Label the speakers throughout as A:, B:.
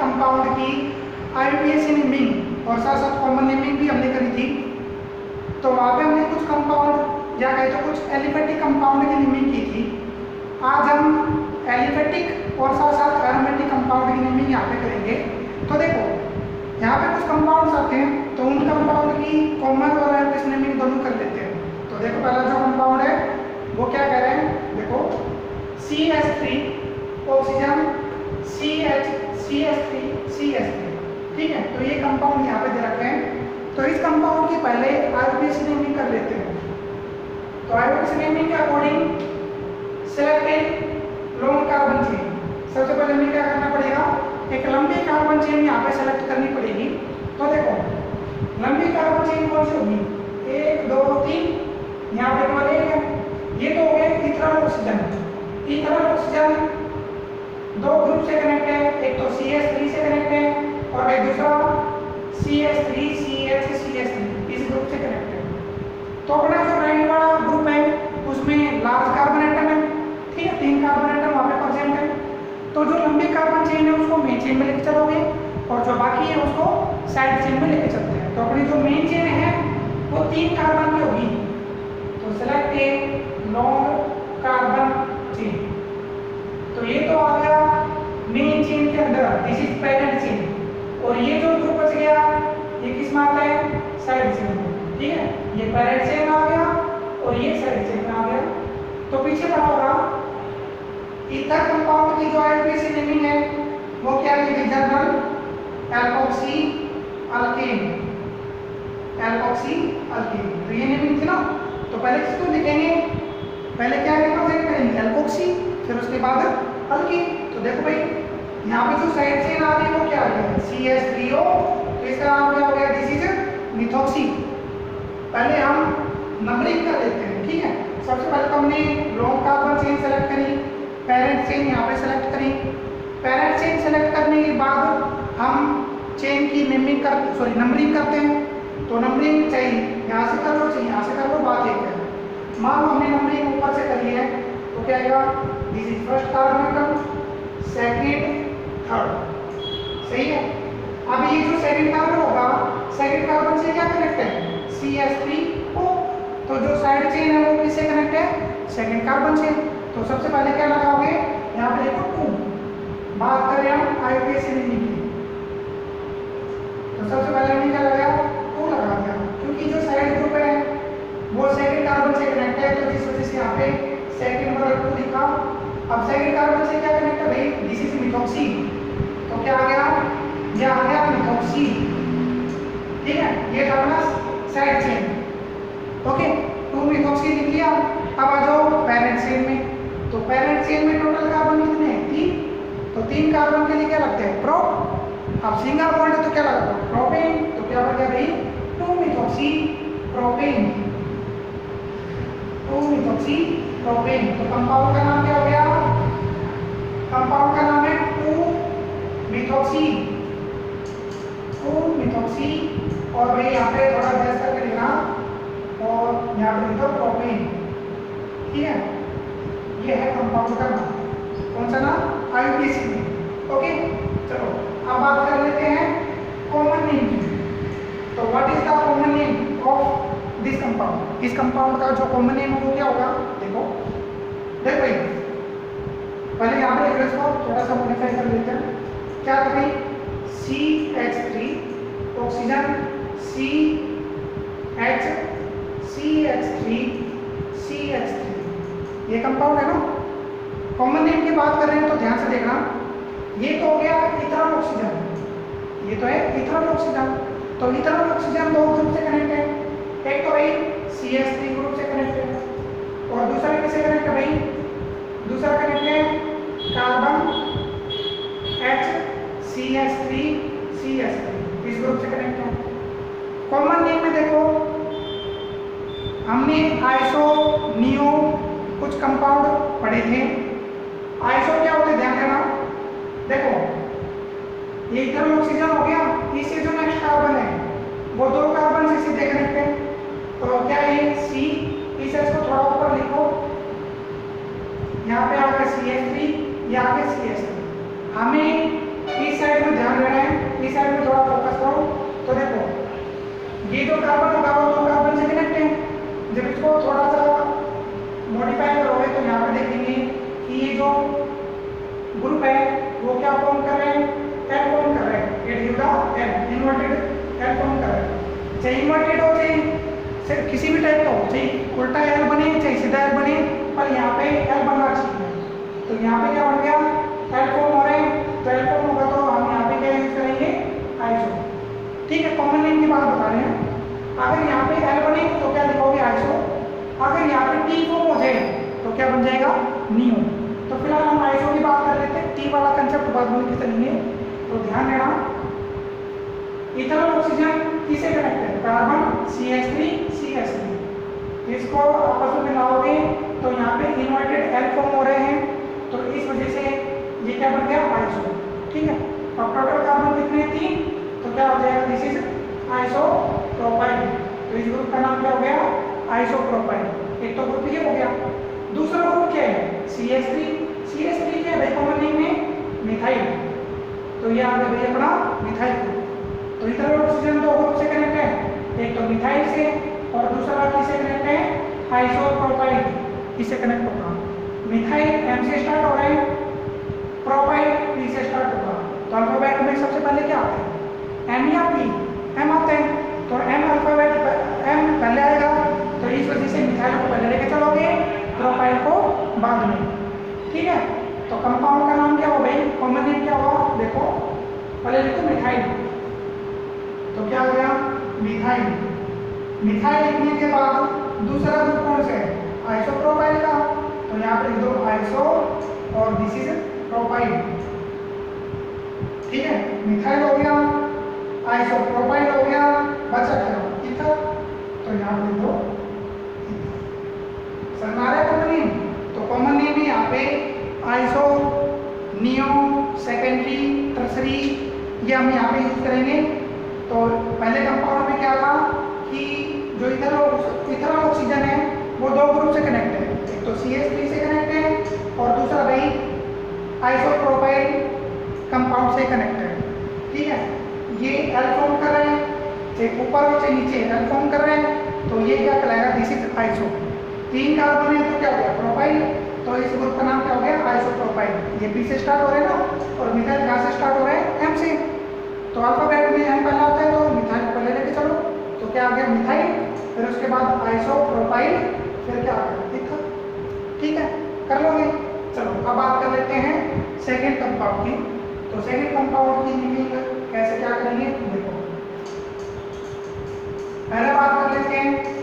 A: Compound की IUPAC naming और साथ साथ कॉमन नेमिंग भी हमने करी थी। तो वहाँ पे हमने कुछ कंपाउंड या कहे तो कुछ एलिफेटिक कंपाउंड की नेमिंग की थी। आज हम एलिफेटिक और साथ साथ एरोमेटिक कंपाउंड की नेमिंग यहाँ पे करेंगे। तो देखो यहाँ पे कुछ कंपाउंड्स आते हैं, तो उन कंपाउंड की कॉमन और एरोमेटिक नेमिंग दोनों कर लेते हैं। तो देखो पहला जो कंपाउंड है वो क्या कह रहे हैं, देखो CH3 ऑक्सीजन CH3 ठीक है। तो ये कंपाउंड यहाँ पे दे रखे हैं। तो इस कंपाउंड की पहले IUPAC नेमिंग कर लेते हैं। तो IUPAC नेमिंग के according select long carbon chain. सबसे पहले हमें क्या करना पड़ेगा, एक लंबी कार्बन चेन यहाँ पे सेलेक्ट करनी पड़ेगी। तो देखो लंबी कार्बन चेन कौन सी होगी, 1 2 3, यहाँ पे केवल एक है। ये तो हो गए इथेनॉल ऑक्सीजन। इथेनॉल ऑक्सीजन दो ग्रुप से कनेक्ट है, एक तो CH3 से कनेक्ट है और एक दूसरा CH3CH3 इस ग्रुप से कनेक्ट है। तो अपना जो राइट वाला ग्रुप है उसमें लार्ज कार्बन एटम है, ठीक है, 3 कार्बन एटम वहाँ पे प्रेजेंट है। तो जो लंबी कार्बन चेन है उसको मेन चेन में लेके चलोगे और जो बाकी है उसको साइड चेन में लेके चलते हैं। तो अपनी जो मेन चेन है वो 3 कार्बन की होगी। तो select a long carbon chain. तो ये तो आ गया मेन चेन के अंदर, दिस इज पैरेंट चेन। और ये जो ग्रुप बच गया ये किस में आता है, साइड चेन में, ठीक है। ये पैरेंट चेन आ गया और ये साइड चेन में आ गया। तो पीछे पड़ा होगा ईथर कंपाउंड की जो IUPAC नेमिंग है वो क्या है, जनरल एल्कोक्सी अल्केन। तो ये नेमिंग थी ना। तो पहले किसको लिखेंगे, पहले क्या रिप्रेजेंट करेंगे, एल्कोक्सी, फिर उसके बाद अल्कीन। तो देखो भाई यहाँ पे जो साइड चेन आ रही है वो क्या आ गया, CH3O। तो इसका नाम क्या हो गया, दिस इज मिथॉक्सी। पहले हम नंबरिंग कर लेते हैं, ठीक है। सबसे पहले तो हमने लॉन्ग कार्बन चेन सेलेक्ट करी, पैरेंट चेन यहाँ पे सेलेक्ट करी। पैरेंट चेन सेलेक्ट करने के बाद हम चेन की नंबरिंग करते हैं। तो नंबरिंग चाहिए यहाँ से कर लो, चाहिए यहाँ से कर लो, बात एक है। मान लो हमने नंबरिंग ऊपर से करी है तो क्या आएगा, this is first carbon atom, second, third, सही है। अब ये जो सेकंड कार्बन होगा, सेकंड कार्बन से क्या कनेक्ट है, CH3O। तो जो साइड चेन है वो किससे कनेक्ट है, सेकंड कार्बन से। तो सबसे पहले क्या लगाओगे, यहाँ पे देखो 2, बात करें हम IUPAC नेमिंग की। तो सबसे पहले हमने क्या लगाया, 2 लगा दिया, क्योंकि जो साइड ग्रुप है वो सेकंड कार्बन से कनेक्ट है। तो जिस वजह से यहाँ पे सेकंड बराबर 2 लिखा। अब सेकंड कार्बन से क्या कनेक्ट है भाई, दिस इज मिथॉक्सी। तो क्या आ गया, ये आ गया मिथॉक्सी, ठीक है। ये था अपना साइड चेन, ओके। 2 मिथॉक्सी लिख लिया। अब आ जाओ पैरेंट चेन में। तो पैरेंट चेन में टोटल कार्बन कितने हैं, 3। तो 3 कार्बन के लिए क्या लगते हैं, प्रो। अब सिंगल बॉन्ड है तो क्या लगता है, प्रोपेन। तो क्या बन गया भाई, 2 मिथॉक्सी प्रोपेन, 2 मिथॉक्सी प्रोपेन। तो कंपाउंड का नाम क्या हो गया, कंपाउंड का नाम है 2 मिथॉक्सी, 2 मिथॉक्सी। और भाई यहाँ पे थोड़ा गैस करके लिखना और यहाँ पे लिखो प्रोपेन, ठीक है। ये है कंपाउंड का नाम, कौन सा नाम, IUPAC में, ओके। चलो अब बात कर लेते हैं कॉमन नेम की। तो what is the common name of this compound. इस कंपाउंड का जो कॉमन नेम है वो क्या होगा, देखो भाई पहले यहाँ पे एड्रेस को थोड़ा सा मॉडिफाई कर लेते हैं। क्या था भाई, CH3 ऑक्सीजन, CH3 ये कंपाउंड है ना। कॉमन नेम की बात कर रहे हैं तो ध्यान से देखना, ये तो हो गया इथेनॉल ऑक्सीजन, ये तो है इथेनॉल ऑक्सीजन। तो इथेनॉल ऑक्सीजन 2 ग्रुप से कनेक्ट है, एक तो भाई CH3 ग्रुप से कनेक्ट है और दूसरा किससे कनेक्ट है भाई, दूसरा कनेक्ट है कार्बन CH3 इस ग्रुप से कनेक्ट है। कॉमन नेम में देखो हमने आइसो, नियो कुछ कंपाउंड पढ़े थे। आइसो क्या होते हैं, ध्यान देना। देखो ये इथेनॉल ऑक्सीजन हो गया, इससे जो नेक्स्ट कार्बन है वो 2 कार्बन से सीधे कनेक्ट है। तो क्या ये C, इस H को थोड़ा ऊपर लिखो, यहाँ पे आगे CH3, ये आगे CH3। हमें इस साइड में ध्यान कार्बन होगा वो दो कार्बन से कनेक्ट है। जब इसको थोड़ा सा मॉडिफाई करोगे तो यहाँ पे देखेंगे कि ये जो ग्रुप है वो क्या फॉर्म कर रहे हैं, एल फॉर्म कर रहे हैं। It give the L, inverted L form कर रहे हैं। चाहे इन्वर्टेड हो चाहे किसी भी टाइप का हो, चाहे उल्टा एल बने चाहे सीधा एल बने, पर यहाँ पे एल बनना चाहिए। तो यहाँ पे क्या बन गया, एल फॉर्म हो रहे हैं। तो एल फॉर्म होगा तो हम यहाँ पे क्या यूज करेंगे, आइसो। ठीक है, कॉमन नेम की बात बता रहे हैं। अगर यहाँ पे एल बने तो क्या लिखोगे, आइसो। अगर यहाँ पे टी फॉर्म हो जाए तो क्या बन जाएगा, नियो। तो फिलहाल हम आइसो की बात कर लेते हैं, टी वाला कंसेप्ट बाद में चलेंगे। तो ध्यान देना, इथेनॉल ऑक्सीजन किसे कनेक्ट है, कार्बन CH3 CH3। इसको आपस में मिलाओगे तो यहाँ पे इन्वर्टेड एल फॉर्म हो रहे हैं। तो इस वजह से ये क्या बन गया, आइसो। ठीक है, अब टोटल कार्बन कितने, 3। तो क्या हो जाएगा, दिस इज आइसोप्रोपाइल। तो इस ग्रुप का नाम क्या हो गया, आइसोप्रोपाइल। एक तो ग्रुप ये हो गया। दूसरा ग्रुप क्या है, CH3। CH3 क्या है भाई, कॉमन नेम में मिथाइल। तो ये आ गया भाई अपना मिथाइल ग्रुप। तो इथेनॉल ऑक्सीजन दो ग्रुप से कनेक्ट है, एक तो मिथाइल से और दूसरा किससे कनेक्ट है, आइसोप्रोपाइल। किससे कनेक्ट होगा, मिथाइल M से स्टार्ट हो रहे हैं, प्रोपाइल P से स्टार्ट होगा। तो अल्फाबेट में सबसे पहले क्या आता है, M या P, M आते हैं। तो M अल्फाबेट M पहले आएगा, तो इस वजह से मिथाइल को पहले लेके चलोगे, प्रोपाइल को बाद में। ठीक है, तो कंपाउंड का नाम क्या हो भाई, कॉमन नेम क्या हुआ, देखो पहले लिखो मिथाइल। तो क्या हो गया, मिथाइल। मिथाइल लिखने के बाद दूसरा ग्रुप कौन सा है, आइसोप्रोपाइल का। तो यहाँ पे लिख दो आइसो और दिस इज प्रोपाइल। ठीक है, मिथाइल हो गया, आइसोप्रोपाइल हो गया, बचा क्या, ईथर। तो यहाँ पे लिख दो सरनारा कॉमन नेम। तो कॉमन नेम है यहाँ पे आइसो, नियो, सेकेंडरी, टर्सरी, ये हम यहाँ पे यूज करेंगे। तो पहले कंपाउंड में क्या था कि जो इथेनॉल ऑक्सीजन है वो दो ग्रुप से कनेक्ट है, एक तो CH3 से कनेक्ट है और दूसरा भाई आइसोप्रोपाइल कंपाउंड से कनेक्ट है। ठीक है, ये एल फॉर्म कर रहे हैं, चाहे ऊपर हो चाहे नीचे एल फॉर्म कर रहे हैं। तो ये क्या कहलाएगा, दिस इज आइसो। 3 कार्बन है तो क्या हो गया, प्रोपाइल। तो इस ग्रुप का नाम क्या हो गया, आइसोप्रोपाइल। ये P से स्टार्ट हो रहे हैं ना, और मिथाइल कहाँ से स्टार्ट हो रहे हैं, M से। तो अल्फाबेट में M पहला आता है, तो मिथाइल को पहले लेके चलो। तो क्या आ गया, मिथाइल, फिर उसके बाद आइसोप्रोपाइल, फिर क्या आ गया, इथर। ठीक है, कर लोगे। चलो अब बात कर लेते हैं सेकेंड कंपाउंड की। तो सेकेंड कंपाउंड की नेमिंग कैसे क्या करेंगे, देखो पहले बात कर लेते हैं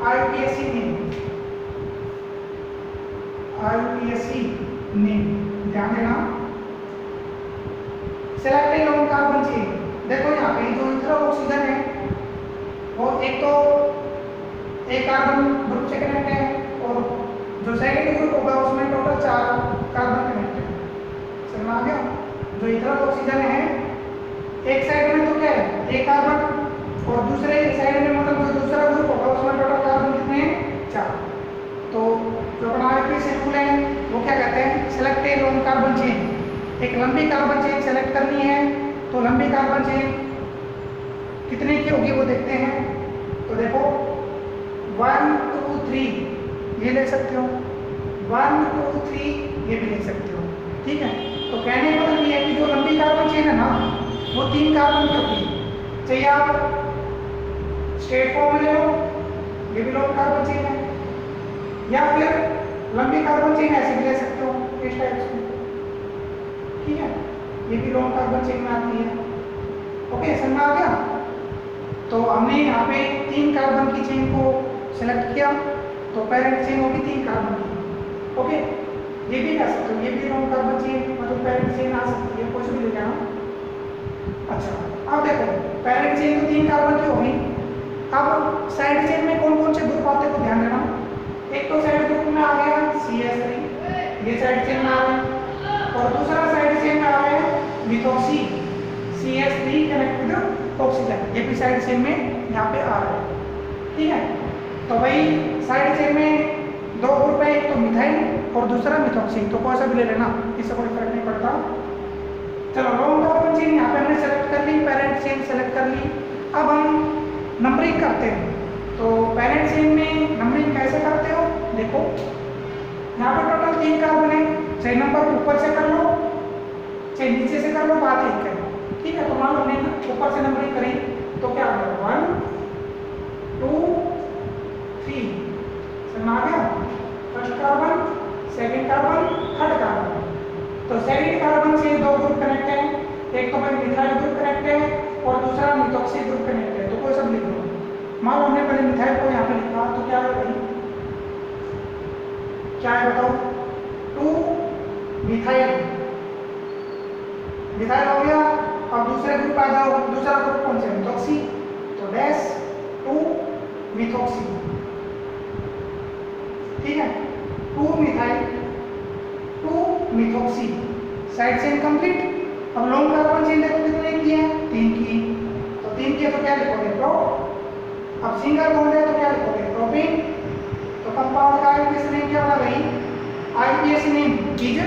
A: IUPAC नेम। IUPAC नेम ध्यान देना, सेलेक्ट लोन कार्बन चेन। देखो यहाँ पे जो इथेनॉल ऑक्सीजन है वो एक तो एक कार्बन ग्रुप से कनेक्ट है, और जो सेकेंड ग्रुप होगा उसमें टोटल 4 कार्बन कनेक्ट है। समझ आ गया, जो इथेनॉल ऑक्सीजन है एक साइड में तो क्या है, एक कार्बन, और दूसरे साइड में मतलब जो दूसरा ग्रुप होगा उसमें टोटल कार्बन कितने हैं, 4। तो जो अपना IUPAC रूल है वो क्या कहते हैं, सेलेक्ट ए लोन कार्बन चेन। एक लंबी कार्बन चेन सेलेक्ट करनी है, तो लंबी कार्बन चेन कितने की होगी वो देखते हैं। तो देखो 1 2 3 ये ले सकते हो, 1 2 3 ये भी ले सकते हो। ठीक है, तो कहने का मतलब ये है कि जो लंबी कार्बन चेन है ना वो 3 कार्बन की होगी। चाहिए आप स्ट्रेट फॉर्म में ले लो, ये भी लॉन्ग कार्बन चेन है, या फिर लंबी कार्बन चेन ऐसे भी ले सकते हो, इस टाइप से। ठीक है, ये भी लॉन्ग कार्बन चेन में आती है। ओके, समझ में आ गया। तो हमने यहाँ पे 3 कार्बन की चेन को सेलेक्ट किया, तो पेरेंट चेन होगी 3 कार्बन की। ओके, ये भी कर सकते हो, ये भी लॉन्ग कार्बन चेन मतलब पेरेंट चेन आ सकती है, कुछ भी ले जाना। अच्छा, अब देखो पेरेंट चेन तो 3 कार्बन की होगी। अब साइड चेन में कौन कौन से ग्रुप आते हैं तो ध्यान देना। एक तो साइड ग्रुप में आ गया CH3, ये साइड चेन में आ गया, और दूसरा साइड चेन में आ गया methoxy, CH3 connect with oxygen, ये भी साइड चेन में यहाँ पे आ रहा है। ठीक है, तो भाई साइड चेन में 2 ग्रुप है, एक तो मिथाइल और दूसरा मिथोक्सी। तो कोई सा भी ले लेना, इससे कोई फर्क नहीं पड़ता। चलो लॉन्ग कार्बन चेन यहाँ पे हमने सेलेक्ट कर ली, पेरेंट चेन सेलेक्ट कर ली। अब हम नंबरिंग करते हैं। तो पैरेंट चेन में नंबरिंग कैसे करते हो, देखो यहाँ पे टोटल 3 कार्बन है, चाहे नंबर ऊपर से कर लो चाहे नीचे से कर लो, बात एक है, ठीक है। तो मान लो हमने ऊपर से नंबरिंग करी तो क्या होगा 1 2 3, समझ आ गया। First carbon, second carbon, third carbon. तो सेकंड कार्बन से 2 ग्रुप कनेक्ट है, एक तो भाई मिथाइल ग्रुप कनेक्ट है और दूसरा मिथॉक्सी ग्रुप कनेक्ट है। तो कोई सब लिख लो। मान लो हमने पहले मिथाइल को यहाँ पे लिखा तो क्या है भाई, क्या है बताओ, 2 मिथाइल, मिथाइल हो गया। अब दूसरे ग्रुप आ जाओ, दूसरा ग्रुप कौन सा है, मिथॉक्सी, तो डैश 2 मिथॉक्सी, ठीक है। 2 methyl 2 methoxy, side chain complete. अब लॉन्ग कार्बन चेन देखो कितने की है, 3 की, तो 3 की तो क्या लिखोगे, प्रो। अब सिंगल बॉन्ड है तो क्या लिखोगे, प्रोपेन। तो कंपाउंड का आईपीएस नेम क्या होगा भाई, IPS name is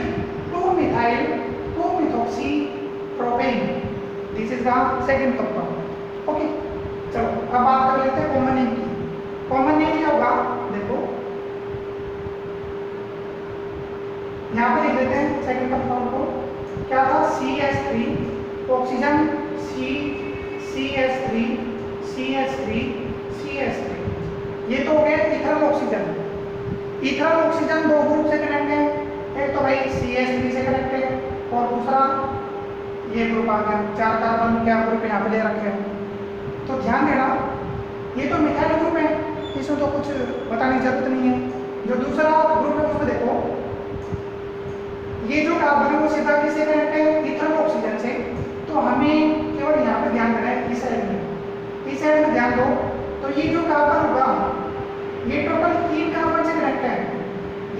A: 2 methyl 2 methoxy propane, this is the second compound. Okay, चलो अब बात कर लेते हैं कॉमन नेम की। कॉमन नेम क्या होगा, देखो यहाँ पे लिख लेते हैं सेकंड कंपाउंड को, क्या था, CH3 oxygen, CH3 CH3 CH3, ये तो हो गया ethereal oxygen. Ethereal oxygen 2 group से कनेक्ट है, एक तो भाई CH3 से कनेक्ट है और दूसरा ये ग्रुप आ गया, 4 कार्बन क्या ग्रुप यहाँ पे ले रखे हैं। तो ध्यान देना, ये तो मिथाइल ग्रुप है, इसमें तो कुछ बताने की जरूरत नहीं है। जो दूसरा ग्रुप है उसमें देखो, ये जो कार्बन है वो सीधा किससे कनेक्ट है, इथरल ऑक्सीजन से। तो हमें केवल यहाँ पे ध्यान देना है, इस साइड में ध्यान दो। तो ये जो कार्बन होगा ये टोटल 3 कार्बन से कनेक्ट है,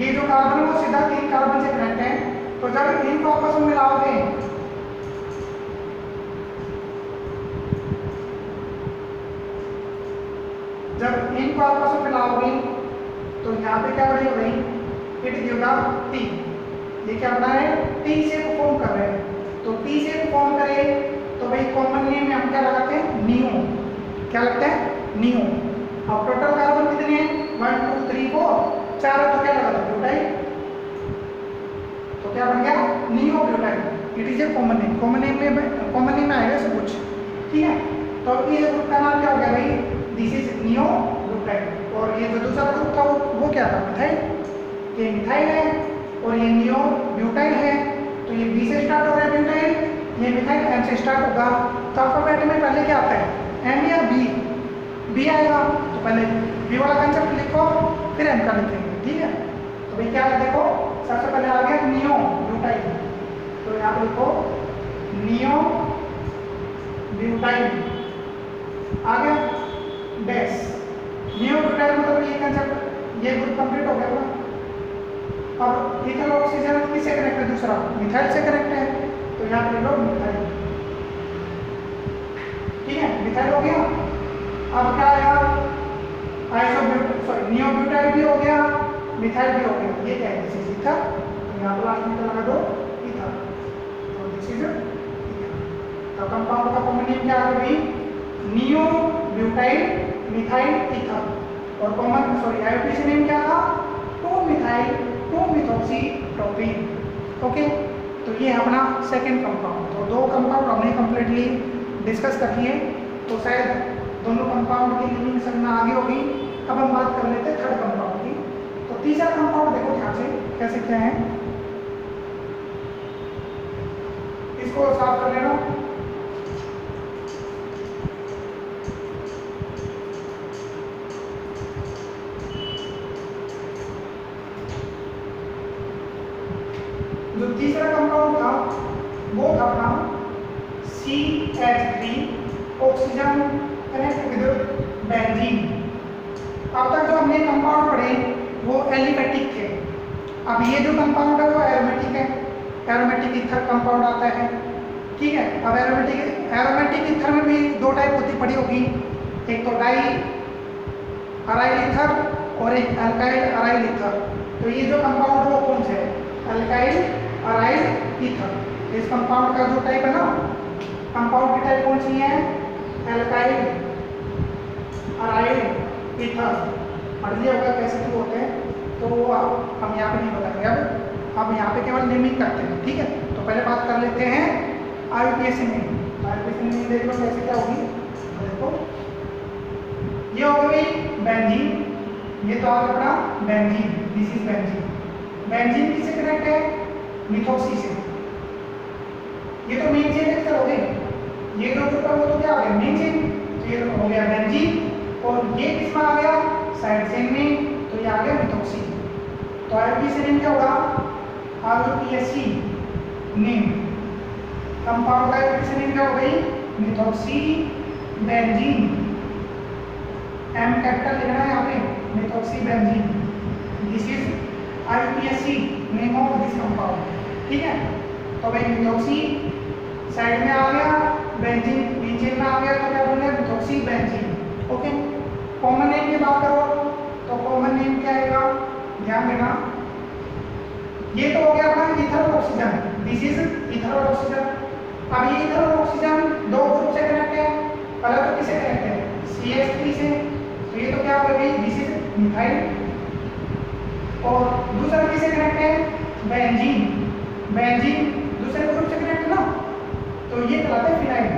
A: ये जो कार्बन है वो सीधा 3 कार्बन से कनेक्ट है। तो जब इनको आपस में मिलाओगे तो यहाँ पे क्या बढ़ेगा भाई, इट देगा T। ये क्या बना है, T से फॉर्म कर रहे हैं। तो T से फॉर्म करे तो भाई कॉमन नेम में हम क्या लगाते हैं, नियो। क्या लगता है, नियो। अब टोटल कार्बन कितने हैं, 1 2 3 4, 4 है तो क्या लगा दो, ब्यूटाइल। तो क्या बन गया, neo butyl. It is a common name. Common name में आएगा सब कुछ, ठीक है। तो इस ग्रुप का नाम क्या हो गया भाई, दिस इज नियो ब्यूटाइल। और ये जो दूसरा ग्रुप था वो क्या था, मिथाइल। ये मिथाइल है और ये नियो ब्यूटाइल है। तो ये बी से स्टार्ट हो रहा है ब्यूटाइल, ये मिथाइल एम से स्टार्ट होगा। तो अल्फाबेट में पहले क्या आता है, एम या बी, बी आएगा तो पहले बी वाला कंसेप्ट लिखो फिर एम का लिखेंगे, ठीक है। तो भाई क्या है, देखो सबसे पहले आ गया नियो ब्यूटाइल, तो यहाँ पे लिखो नियो ब्यूटाइल, आ गया डैश। नियो ब्यूटाइल मतलब ये कंसेप्ट, ये ग्रुप कंप्लीट हो गया ना। अब इथर ऑक्सीजन किससे कनेक्ट है, दूसरा मिथाइल से कनेक्ट है, तो यहाँ पे लिखो मिथाइल, ठीक है, मिथाइल हो गया। अब क्या आएगा, नियो ब्यूटाइल भी हो गया, मिथाइल भी हो गया। ये क्या है, दिस इज ईथर। तो यहाँ पर लास्ट में लगा दो ईथर, तो दिस इज ईथर। तो कंपाउंड का कॉमन नेम क्या आ गया, नियो ब्यूटाइल मिथाइल ईथर। और कॉमन आईयूपीएसी नेम क्या था, 2 मिथाइल 2 मिथॉक्सी प्रोपेन। ओके, तो ये अपना सेकंड कंपाउंड। तो 2 कंपाउंड हमने कंप्लीटली डिस्कस कर लिए। तो शायद दोनों कंपाउंड की मीनिंग समझ में आगे होगी। अब हम बात कर लेते हैं थर्ड कंपाउंड की। तो तीसरा कंपाउंड देखो ध्यान से कैसे क्या है, इसको साफ कर लेना। जो तीसरा कंपाउंड था वो था अपना CH3 oxygen connect with benzene. अब तक जो हमने कंपाउंड पढ़े वो एलिफेटिक थे। अब ये जो कंपाउंड है वो एरोमेटिक है, एरोमेटिक ईथर कंपाउंड आता है, ठीक है। अब एरोमेटिक ईथर में भी 2 टाइप होती पड़ी होगी, एक तो डाई अराइल ईथर और एक अल्काइल अराइल ईथर। तो ये जो कंपाउंड है वो कौन से है, अल्काइल अराइल ईथर। इस कंपाउंड का जो टाइप है ना, कंपाउंड की टाइप कौन सी है, अल्काइल अराइल ईथर पढ़ लिया होगा कैसे क्यों होते हैं, तो हम यहाँ पे नहीं बताएंगे। अब यहाँ पे केवल नेमिंग करते हैं, ठीक है। तो पहले बात कर लेते हैं IUPAC नेम। IUPAC नेम देख लो कैसे क्या होगी। तो देखो ये हो गई बेंजीन, ये तो आपका अपना benzene, this is benzene. Benzene किससे कनेक्ट है? मिथॉक्सी से। ये तो मेन चेन लेक्चर हो गए। ये जो ग्रुप है वो तो क्या हो गया? Main chain. तो ये तो हो गया बेंजीन, और ये किसमें आ गया? साइड चेन में, तो ये आ गया मिथॉक्सी। तो IUPAC नेम क्या होगा? IUPAC नेम कंपाउंड का IUPAC नेम क्या हो गई? Methoxy benzene. M कैपिटल लिखना है यहाँ पे, methoxy benzene. This is IUPAC name of this compound, ठीक है। तो भाई मिथॉक्सी साइड में आ गया, बेंजीन नीचे में आ गया, तो क्या बोल रहे हैं? Methoxy benzene, okay. Common name की बात करो तो कॉमन नेम क्या आएगा? ध्यान देना, ये तो हो गया अपना ether oxygen, this is ether oxygen. अब ये ईथर ऑक्सीजन दो ग्रुप से कनेक्ट है। पहला तो किसे कनेक्ट है? CH3 से, तो ये तो क्या हो गई? This is methyl. और दूसरा किसे कनेक्ट है? बेंजीन। बेंजीन दूसरे ग्रुप से कनेक्ट है ना, तो ये कहलाता है फिनाइल।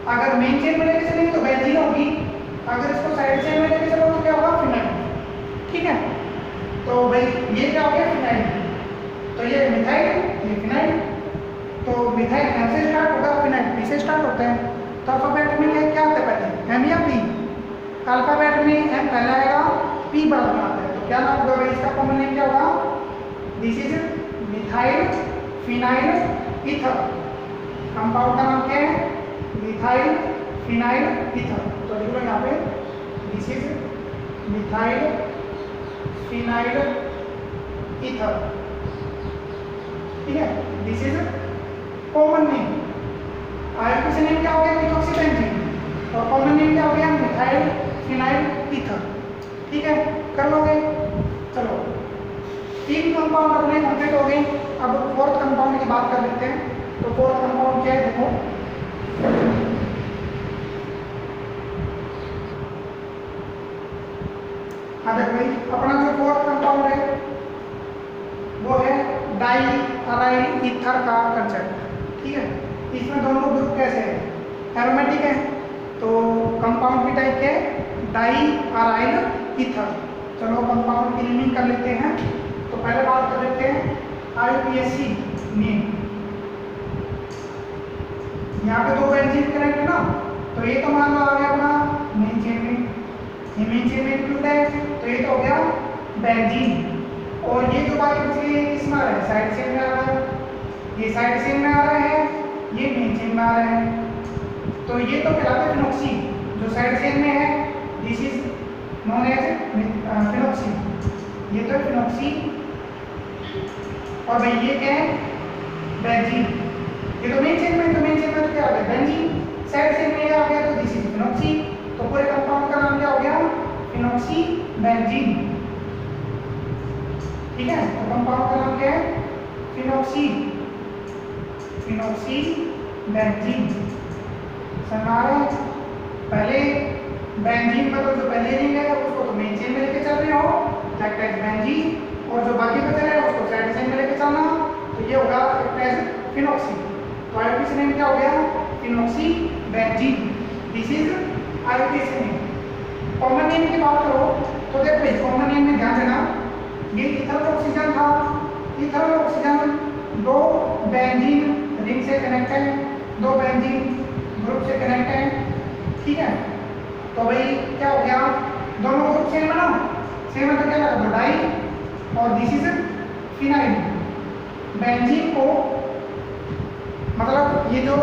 A: अगर मेन चेन में लेके चलेंगे तो बेंजीन होगी, अगर इसको साइड चेन में लेके चलो तो क्या होगा? फिनाइल, ठीक है। तो भाई ये क्या हो गया? फिनाइल। तो ये मिथाइल, ये फिनाइल। तो मिथाइल एम से स्टार्ट होगा, फिनाइल पी से स्टार्ट होता है। तो अल्फाबेट में क्या आता है पहले? एम या पी? अल्फाबेट में एम पहले आएगा, पी बाद में आता है। तो क्या नाम होगा भाई इसका? कॉमन नेम क्या होगा? This is methyl phenyl ether. Compound का नाम क्या है? Methyl phenyl ether. तो लिख लो यहाँ पे, this is methyl phenyl ether, ठीक है। This is common name. IUPAC name क्या हो गया? Methoxy benzene. और कॉमन नेम क्या हो गया? मिथाइल फिनाइल ईथर, ठीक है। कर लोगे? चलो, 3 कंपाउंड अपने कंप्लीट हो गए। अब फोर्थ कंपाउंड की बात कर लेते हैं। तो फोर्थ कंपाउंड क्या है? देखो, हाँ देखो भाई, अपना जो फोर्थ कंपाउंड है वो है डाई अराइल ईथर का कंसेप्ट, ठीक है। इसमें दोनों ग्रुप कैसे है? एरोमेटिक है। तो कंपाउंड की टाइप क्या है? Diaryl ether. चलो कंपाउंड की नेमिंग कर लेते हैं। तो पहले बात कर लेते हैं IUPAC नेम। यहाँ पे 2 बेंजीन कनेक्ट है ना, तो ये तो मान लो आ गया अपना मेन चेन में, ये मेन चेन में इंक्लूड है, तो ये तो हो गया बेंजीन। और ये जो बाकी बची है किसमें आ रहा है? साइड चेन में आ रहा है। ये साइड चेन में आ रहा है, ये मेन चेन में आ रहा है। तो ये तो कहलाता है फिनॉक्सी, जो साइड चेन में है, this is known as phenoxy. ये तो फिनॉक्सी। और भाई ये क्या है? बेंजीन। ये तो मेन चेन में, तो मेन चेन में तो क्या आ गया? बेंजीन। साइड चेन में आ गया, तो दिस इज फिनॉक्सी। तो पूरे कंपाउंड का नाम क्या हो गया? फिनॉक्सी बेंजीन, ठीक है। तो कंपाउंड का नाम क्या है? Phenoxy, phenoxy benzene. समझ आ रहा है? पहले बेंजीन मतलब जो पहले रिंग है उसको तो मेन चेन में लेके चल रहे हो, दैट इज बेंजीन। और जो बाकी बचे रहे उसको साइड चेन में लेके चलना, तो ये होगा फिनॉक्सी। तो IUPAC नेम क्या हो गया? Phenoxy benzene. This is IUPAC name. Common name की बात करो तो देखो भाई, कॉमन नेम में ध्यान देना, ये ईथर ऑक्सीजन था। ईथर ऑक्सीजन 2 बेंजीन रिंग से कनेक्ट है, 2 बेंजीन ग्रुप से कनेक्ट है, ठीक है। तो भाई क्या हो गया? दोनों ग्रुप सेम है ना, सेम है तो क्या लगा? डाई। और दिस इज फिनाइल। बेंजीन को मतलब ये जो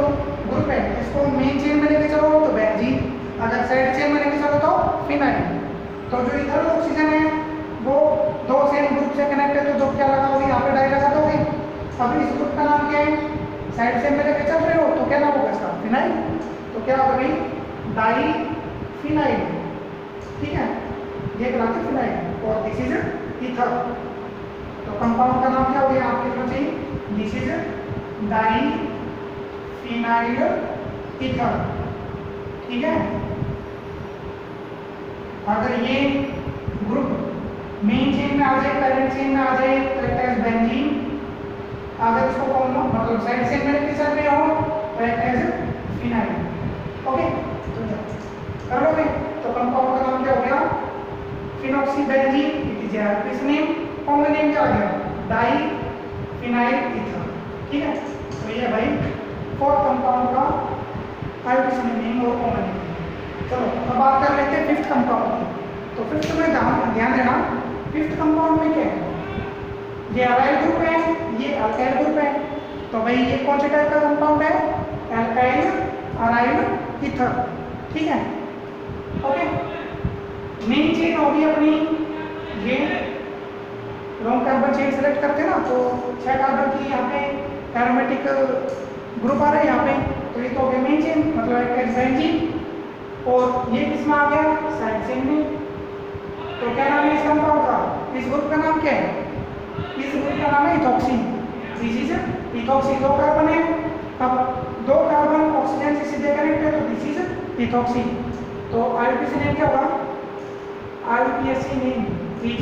A: ग्रुप है इसको मेन चेन में लेके चलो तो बेंजीन, अगर साइड चेन में लेके चलो तो फिनाइल। तो जो इथर ऑक्सीजन है वो 2 सेम ग्रुप से कनेक्ट है, तो जो क्या लगा होगी? यहाँ पे डाई लगा दोगे। अब इस ग्रुप का नाम क्या है? साइड चेन में लेके चल रहे हो तो क्या नाम होगा इसका? फिनाइल। तो क्या होगा भाई? डाई फिनाइल, ठीक है। ये कहलाती है फिनाइल। और दिस इज ईथर। तो कंपाउंड का नाम क्या हो गया आपके लिखना चाहिए? This is diphenyl ether, ठीक है। अगर ये ग्रुप मेन चेन में आ जाए, पेरेंट चेन में आ जाए तो एक्ट एज बेंजीन। अगर इसको कॉमन मतलब साइड चेन में किस में हो तो एक्ट एज फिनाइल। ओके, तो कर लोगे तो कंपाउंड का नाम क्या हो गया? Phenoxybenzene. It is this name. Common name क्या आ गया? Diphenyl ether. ठीक है, तो ये भाई फोर्थ कंपाउंड का आयोडीन नेम और कॉमन नेम। चलो अब बात कर लेते हैं फिफ्थ कंपाउंड की। तो फिफ्थ में ध्यान देना, फिफ्थ कंपाउंड में क्या है? ये अलाइल ग्रुप है, ये अल्काइल ग्रुप है। तो भाई ये कौन से टाइप का कंपाउंड है? Alkyl aryl ether. ठीक है, ओके। मेन चेन होगी अपनी ये लॉन्ग कार्बन चेन सेलेक्ट करते हैं ना, तो 6 कार्बन की यहाँ पे एरोमेटिक ग्रुप आ रहा है यहाँ पे। तो ये तो हो गया मेन चेन, मतलब एक बेंजीन। और ये किसमें आ गया? साइड चेन में। तो क्या नाम है इस कंपाउंड का? इस ग्रुप का नाम क्या है? इस ग्रुप का नाम है ethoxy. This is ethoxy. 2 carbon है, अब 2 कार्बन ऑक्सीजन से सीधे कनेक्ट है, तो दिस इज इथॉक्सी। तो आईयूपीएसी नेम क्या होगा? IUPAC name is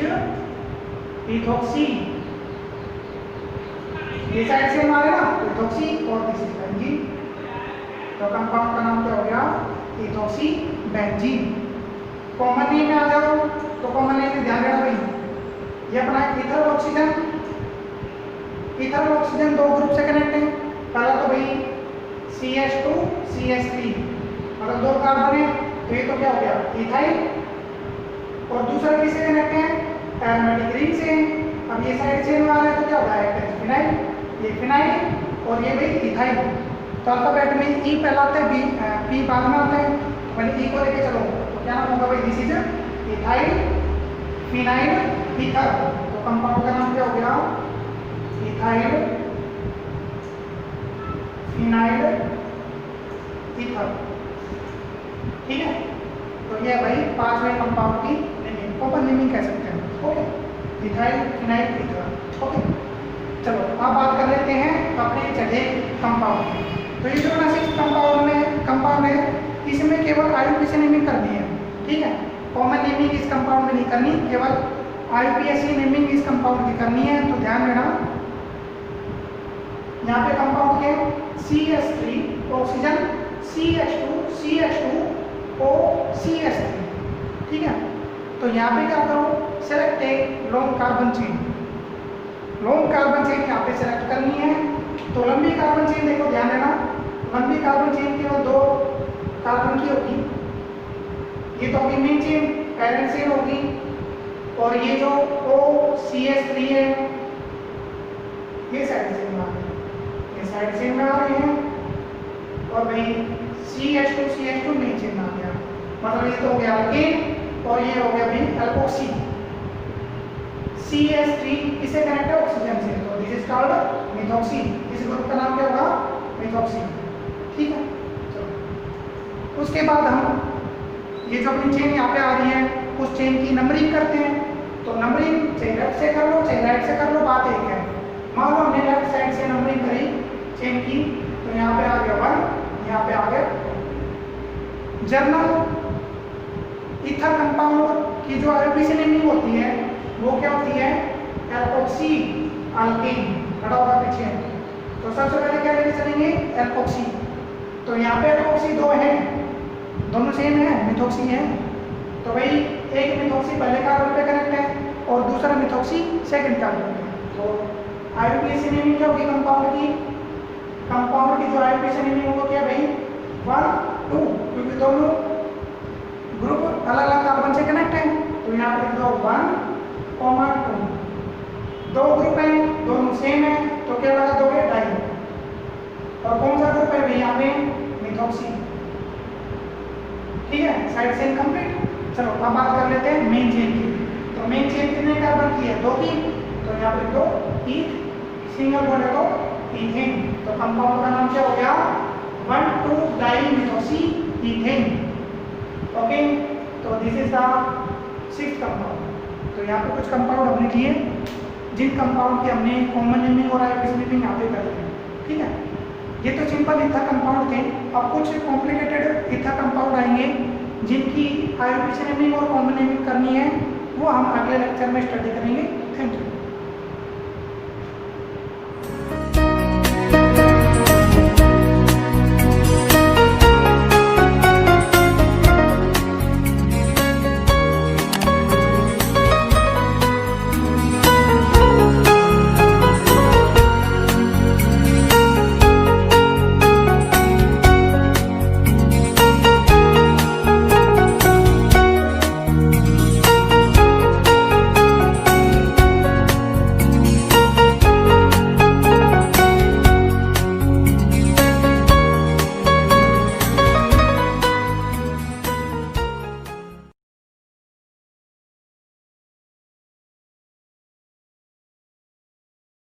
A: ethoxy. ये साइड से हमारे ना इथॉक्सी और दिस इज बेंजीन। तो कंपाउंड का नाम क्या हो गया? Ethoxy benzene. कॉमन नेम में आ जाओ, तो कॉमन नेम में ध्यान रखना भाई, ये अपना ether oxygen. Ether oxygen 2 group से कनेक्ट है। पहला तो भाई CH2 CH3, मतलब 2 कार्बन है, तो ये तो क्या हो गया? इथाइल। और दूसरा किससे कनेक्ट है? एरोमेटिक रिंग से। अब ये साइड चेन वाला है, तो क्या होगा? फिनाइल। ये फिनाइल और ये भाई इथाइल। तो अल्फाबेट में ई पहला आता है, पी बाद में आता है। पहले ई को लेके चलो, तो क्या नाम होगा भाई? This is ethyl phenyl ether. तो कंपाउंड का नाम क्या हो गया? Ethyl phenyl ether. ठीक है, तो ये भाई 5वें कंपाउंड की नेमिंग, ओपन नेमिंग कह सकते हैं। Okay, ethyl phenyl ether. Okay, चलो अब बात कर लेते हैं अपने चढ़े कंपाउंड की। तो ये जो ना 6 कंपाउंड है, इसमें केवल आईयूपीएसी नेमिंग करनी है। ठीक है, कॉमन नेमिंग इस कंपाउंड में नहीं करनी, केवल आईयूपीएसी नेमिंग इस कंपाउंड की करनी है। तो ध्यान देना, यहाँ पे कंपाउंड के CH3 oxygen, CH2 CH2 O CH3। ठीक है, तो यहाँ पे क्या करो? सेलेक्ट एक long carbon chain. Long carbon chain यहाँ पे सेलेक्ट करनी है। तो लंबी कार्बन चेन देखो, ध्यान देना, लंबी कार्बन चेन केवल 2 कार्बन की होगी। ये तो होगी मेन चेन, पेरेंट चेन होगी। और ये जो OCH3 है, ये साइड चेन में आ रही है, ये साइड चेन में आ रहे हैं। और भाई CH2 मेन चेन में आ गया, मतलब ये तो हो गया अल्केन और ये हो गया भाई एल्कोक्सी। CH3 किससे कनेक्ट है? ऑक्सीजन से, तो दिस इज कॉल्ड मिथॉक्सी। इस ग्रुप का नाम क्या होगा? मिथॉक्सी। ठीक है, चलो उसके बाद हम ये जो अपनी चेन यहाँ पे आ रही है, उस चेन की नंबरिंग करते हैं। तो नंबरिंग चाहे लेफ्ट से कर लो चाहे राइट से कर लो, बात एक है। मान लो हमने लेफ्ट साइड से नंबरिंग करी चेन की, तो यहाँ पे आ गया 1, यहाँ पे आ गया 2। जर्नल ईथर कंपाउंड की जो आईयूपीएसी नेमिंग होती है, वो क्या होती है? Alkoxy alkane. खड़ा होगा पीछे, तो सबसे पहले क्या लेके चलेंगे? एल्कोक्सी। तो यहाँ पे एल्कोक्सी 2 है, दोनों सेम है, मिथॉक्सी है। तो भाई एक मिथॉक्सी पहले कार्बन पे कनेक्ट है और दूसरा मिथॉक्सी सेकंड कार्बन पे। तो आईयूपीएसी नेमिंग क्या होगी कंपाउंड की? कंपाउंड की जो आईयूपीएसी नेमिंग होगी क्या भाई? 1 2, क्योंकि दोनों ग्रुप अलग अलग कार्बन से कनेक्ट है। तो यहाँ पे दो 1, 2। 2 ग्रुप है, दोनों सेम है, तो क्या लगा दोगे? डाई। और कौन सा ग्रुप है भाई यहाँ पे? मिथॉक्सी। ठीक है, साइड चेन कंप्लीट। चलो अब बात कर लेते हैं मेन चेन की। तो मेन चेन कितने कार्बन की है? 2 की। तो यहाँ पे 2 ईथ, सिंगल बॉन्ड है तो ईथेन। तो कंपाउंड का नाम क्या हो गया? 1,2 डाइमिथॉक्सी ईथेन। ओके, तो this is the 6th compound. तो यहाँ पे कुछ कंपाउंड हमने लिए, जिन कंपाउंड की हमने कॉमन नेमिंग और आईयूपीएसी नेमिंग यहाँ पे कर ली है। ठीक है, ये तो सिंपल ईथर कंपाउंड थे। अब कुछ कॉम्प्लिकेटेड ईथर कंपाउंड आएंगे, जिनकी आईयूपीएसी नेमिंग और कॉमन नेमिंग करनी है वो हम अगले लेक्चर में स्टडी करेंगे। Thank you.